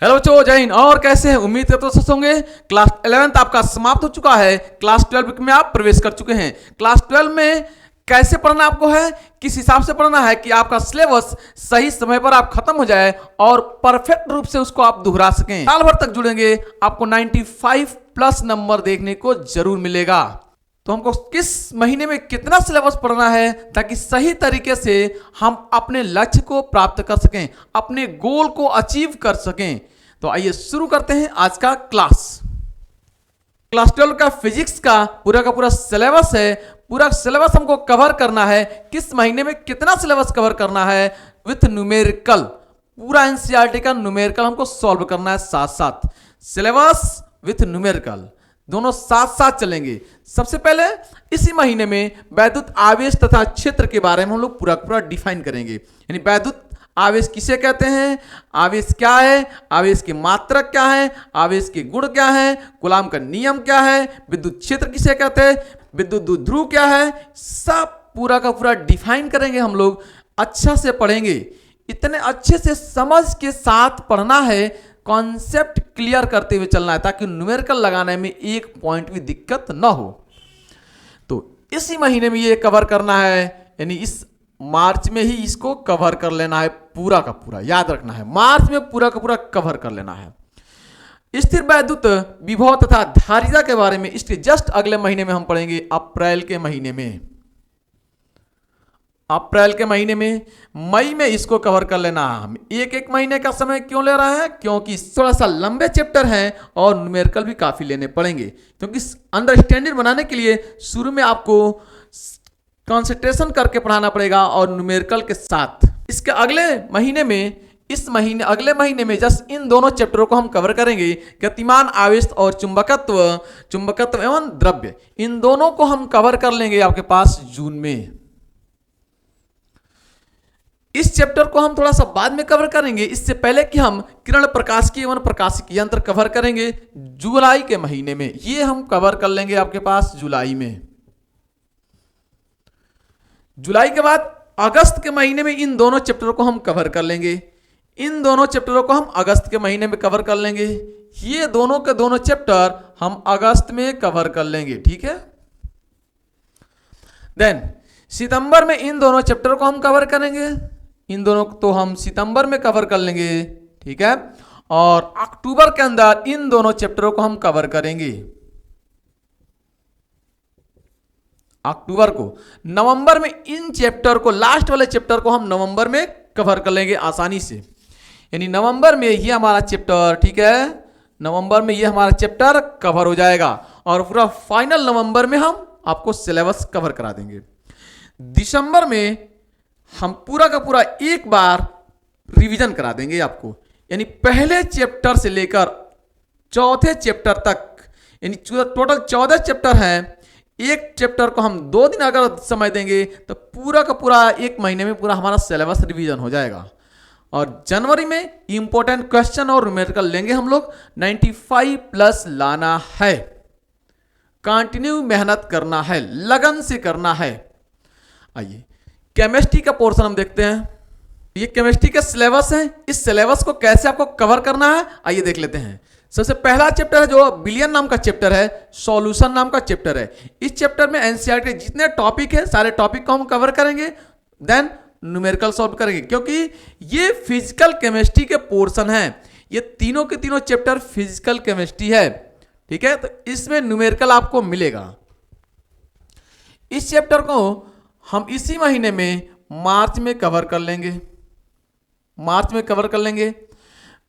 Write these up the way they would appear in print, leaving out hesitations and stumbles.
Hello बच्चों, जय हिंद। और कैसे हैं? उम्मीद करते हो स्वस्थ होंगे। क्लास 11th आपका समाप्त हो चुका है। क्लास 12 में आप प्रवेश कर चुके हैं। क्लास 12 में कैसे पढ़ना आपको है, किस हिसाब से पढ़ना है कि आपका सिलेबस सही समय पर आप खत्म हो जाए और परफेक्ट रूप से उसको आप दोहरा सकें। साल भर तक जुड़ेंगे, आपको 95 प्लस नंबर देखने को जरूर मिलेगा। तो हमको किस महीने में कितना सिलेबस पढ़ना है ताकि सही तरीके से हम अपने लक्ष्य को प्राप्त कर सकें, अपने गोल को अचीव कर सकें। तो आइए शुरू करते हैं आज का क्लास 12 का फिजिक्स का पूरा सिलेबस है। पूरा सिलेबस हमको कवर करना है। किस महीने में कितना सिलेबस कवर करना है विथ न्यूमेरिकल। पूरा एनसीईआरटी का न्यूमेरिकल हमको सॉल्व करना है। साथ साथ सिलेबस विथ न्यूमेरिकल दोनों साथ साथ चलेंगे। सबसे पहले इसी महीने में वैद्युत आवेश तथा क्षेत्र के बारे में हम लोग पूरा डिफाइन करेंगे। यानी वैद्युत आवेश किसे कहते हैं, आवेश क्या है, आवेश की मात्रक क्या है, आवेश के गुण क्या है, कूलाम का नियम क्या है, विद्युत क्षेत्र किसे कहते हैं, विद्युत ध्रुव क्या है, सब पूरा का पूरा डिफाइन करेंगे। हम लोग अच्छा से पढ़ेंगे। इतने अच्छे से समझ के साथ पढ़ना है, कॉन्सेप्ट क्लियर करते हुए चलना है ताकि न्यूमेरिकल लगाने में एक पॉइंट भी दिक्कत ना हो। तो इसी महीने में ये कवर करना है, यानी इस मार्च में ही इसको कवर कर लेना है। पूरा का पूरा याद रखना है, मार्च में पूरा का पूरा कवर कर लेना है। स्थिर वैद्युत विभव तथा धारिता के बारे में इसके जस्ट अगले महीने में हम पढ़ेंगे। अप्रैल के महीने में, अप्रैल के महीने में, मई में इसको कवर कर लेना है। हम एक महीने का समय क्यों ले रहे हैं, क्योंकि थोड़ा सा लंबे चैप्टर हैं और न्यूमेरिकल भी काफी लेने पड़ेंगे। क्योंकि अंडरस्टैंडिंग बनाने के लिए शुरू में आपको कंसंट्रेशन करके पढ़ाना पड़ेगा और न्यूमेरिकल के साथ। इसके अगले महीने में, अगले महीने में जस्ट इन दोनों चैप्टरों को हम कवर करेंगे। गतिमान आवेश और चुंबकत्व एवं द्रव्य, इन दोनों को हम कवर कर लेंगे आपके पास जून में। इस चैप्टर को हम थोड़ा सा बाद में कवर करेंगे, इससे पहले कि हम किरण प्रकाशिकी एवं प्रकाशिकी यंत्र कवर करेंगे जुलाई के महीने में। ये हम कवर कर लेंगे आपके पास जुलाई में। जुलाई के बाद अगस्त के महीने में इन दोनों चैप्टरों को हम कवर कर लेंगे। इन दोनों चैप्टरों को हम अगस्त के महीने में कवर कर लेंगे। ये दोनों के दोनों चैप्टर हम अगस्त में कवर कर लेंगे, ठीक है। देन सितंबर में इन दोनों चैप्टरों को हम कवर करेंगे। इन दोनों तो हम सितंबर में कवर कर लेंगे, ठीक है। और अक्टूबर के अंदर इन दोनों चैप्टरों को हम कवर करेंगे। अक्टूबर को, नवंबर में इन चैप्टर को, लास्ट वाले चैप्टर को हम नवंबर में कवर कर लेंगे आसानी से। यानी नवंबर में ये हमारा चैप्टर, ठीक है, नवंबर में ये हमारा चैप्टर कवर हो जाएगा और पूरा फाइनल नवंबर में हम आपको सिलेबस कवर करा देंगे। दिसंबर में हम पूरा का पूरा एक बार रिवीजन करा देंगे आपको। यानी पहले चैप्टर से लेकर चौथे चैप्टर तक, यानी टोटल 14 चैप्टर हैं। एक चैप्टर को हम 2 दिन अगर समय देंगे तो पूरा का पूरा एक महीने में पूरा हमारा सिलेबस रिवीजन हो जाएगा। और जनवरी में इंपॉर्टेंट क्वेश्चन और न्यूमेरिकल लेंगे हम लोग। 95 प्लस लाना है, कंटिन्यू मेहनत करना है, लगन से करना है। आइए केमिस्ट्री का पोर्शन हम देखते हैं। ये केमिस्ट्री का सिलेबस है। इस सिलेबस को कैसे आपको कवर करना है आइए देख लेते हैं। सबसे पहला चैप्टर है जो बिलियन नाम का चैप्टर है, सॉल्यूशन नाम का चैप्टर है। इस चैप्टर में एनसीईआरटी जितने टॉपिक है सारे टॉपिक को हम कवर करेंगे। देन न्यूमेरिकल सॉल्व करेंगे, क्योंकि ये फिजिकल केमिस्ट्री के पोर्शन है। ये तीनों के तीनों चैप्टर फिजिकल केमिस्ट्री है, ठीक है। तो इसमें न्यूमेरिकल आपको मिलेगा। इस चैप्टर को हम इसी महीने में मार्च में कवर कर लेंगे। मार्च में कवर कर लेंगे।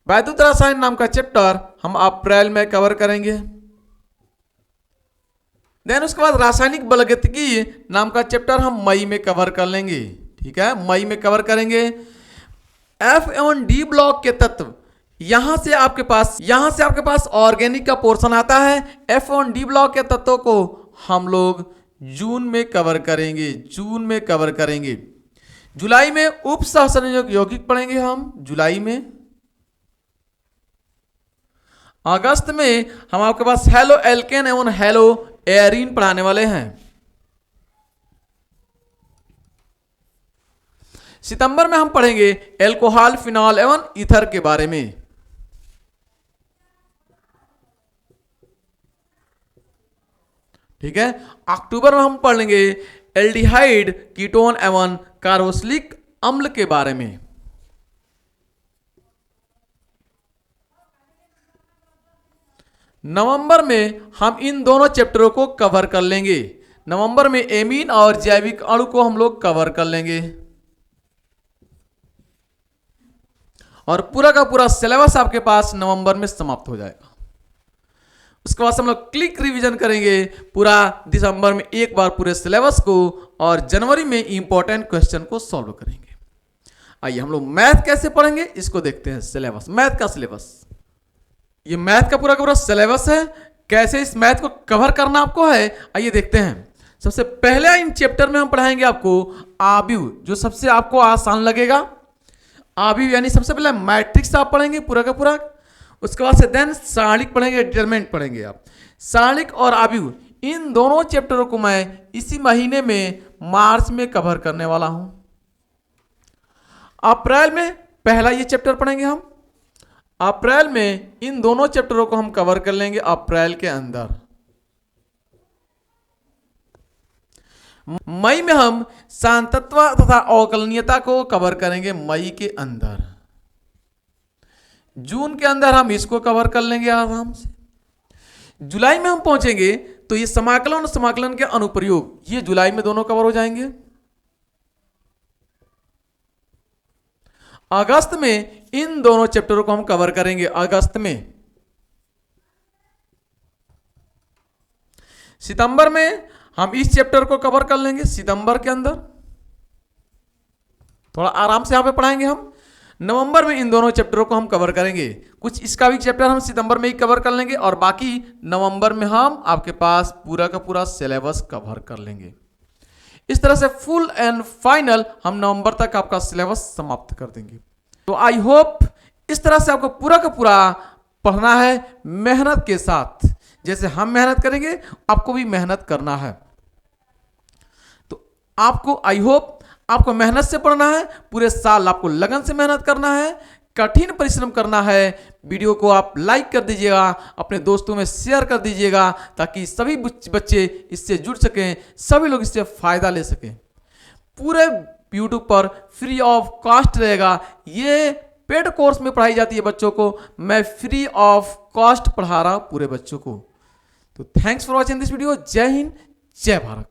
वैद्युत रसायन नाम का चैप्टर हम अप्रैल में कवर करेंगे। देन उसके बाद रासायनिक बलगतिकी नाम का चैप्टर हम मई में कवर कर लेंगे, ठीक है, मई में कवर करेंगे। एफ एवं डी ब्लॉक के तत्व, यहां से आपके पास ऑर्गेनिक का पोर्शन आता है। एफ एवं डी ब्लॉक के तत्वों को हम लोग जून में कवर करेंगे, जून में कवर करेंगे। जुलाई में उप सहसंयोजक यौगिक पढ़ेंगे हम जुलाई में। अगस्त में हम आपके पास हेलो एल्केन एवं हेलो एयरीन पढ़ाने वाले हैं। सितंबर में हम पढ़ेंगे एल्कोहल, फिनॉल एवं ईथर के बारे में। ठीक है। अक्टूबर में हम पढ़ लेंगे एल्डिहाइड, कीटोन एवं कार्बोक्सिलिक अम्ल के बारे में। नवंबर में हम इन दोनों चैप्टरों को कवर कर लेंगे। नवंबर में एमीन और जैविक अणु को हम लोग कवर कर लेंगे और पूरा का पूरा सिलेबस आपके पास नवंबर में समाप्त हो जाएगा। उसके बाद हम लोग क्लिक रिवीजन करेंगे पूरा दिसंबर में एक बार पूरे सिलेबस को और जनवरी में इंपॉर्टेंट क्वेश्चन को सॉल्व करेंगे। आइए हम लोग मैथ कैसे पढ़ेंगे इसको देखते हैं। सिलेबस, मैथ का सिलेबस, ये मैथ का पूरा सिलेबस है। कैसे इस मैथ को कवर करना आपको है, आइए देखते हैं। सबसे पहले इन चैप्टर में हम पढ़ाएंगे आपको आव्यूह, जो सबसे आपको आसान लगेगा। आव्यूह यानी सबसे पहले मैट्रिक्स आप पढ़ेंगे पूरा का पूरा। उसके बाद से देन सारणिक पढ़ेंगे, डिटरमिनेंट पढ़ेंगे आप। सारणिक और आव्यूह इन दोनों चैप्टरों को मैं इसी महीने में मार्च में कवर करने वाला हूं। अप्रैल में पहला ये चैप्टर पढ़ेंगे हम। अप्रैल में इन दोनों चैप्टरों को हम कवर कर लेंगे अप्रैल के अंदर। मई में हम सांतत्व तथा अवकलनीयता को कवर करेंगे मई के अंदर। जून के अंदर हम इसको कवर कर लेंगे आराम से। जुलाई में हम पहुंचेंगे तो ये समाकलन और समाकलन के अनुप्रयोग, ये जुलाई में दोनों कवर हो जाएंगे। अगस्त में इन दोनों चैप्टरों को हम कवर करेंगे अगस्त में। सितंबर में हम इस चैप्टर को कवर कर लेंगे सितंबर के अंदर, थोड़ा आराम से यहां पे पढ़ाएंगे हम। नवंबर में इन दोनों चैप्टरों को हम कवर करेंगे। कुछ इसका भी चैप्टर हम सितंबर में ही कवर कर लेंगे और बाकी नवंबर में हम आपके पास पूरा का पूरा सिलेबस कवर कर लेंगे। इस तरह से फुल एंड फाइनल हम नवंबर तक आपका सिलेबस समाप्त कर देंगे। तो आई होप इस तरह से आपको पूरा का पूरा पढ़ना है मेहनत के साथ। जैसे हम मेहनत करेंगे आपको भी मेहनत करना है। तो आपको आई होप आपको मेहनत से पढ़ना है, पूरे साल आपको लगन से मेहनत करना है, कठिन परिश्रम करना है। वीडियो को आप लाइक कर दीजिएगा, अपने दोस्तों में शेयर कर दीजिएगा ताकि सभी बच्चे इससे जुड़ सकें, सभी लोग इससे फायदा ले सकें। पूरे यूट्यूब पर फ्री ऑफ कॉस्ट रहेगा। ये पेड कोर्स में पढ़ाई जाती है बच्चों को, मैं फ्री ऑफ कॉस्ट पढ़ा रहा हूं पूरे बच्चों को। तो thanks for watching this video. जय हिंद, जय भारत।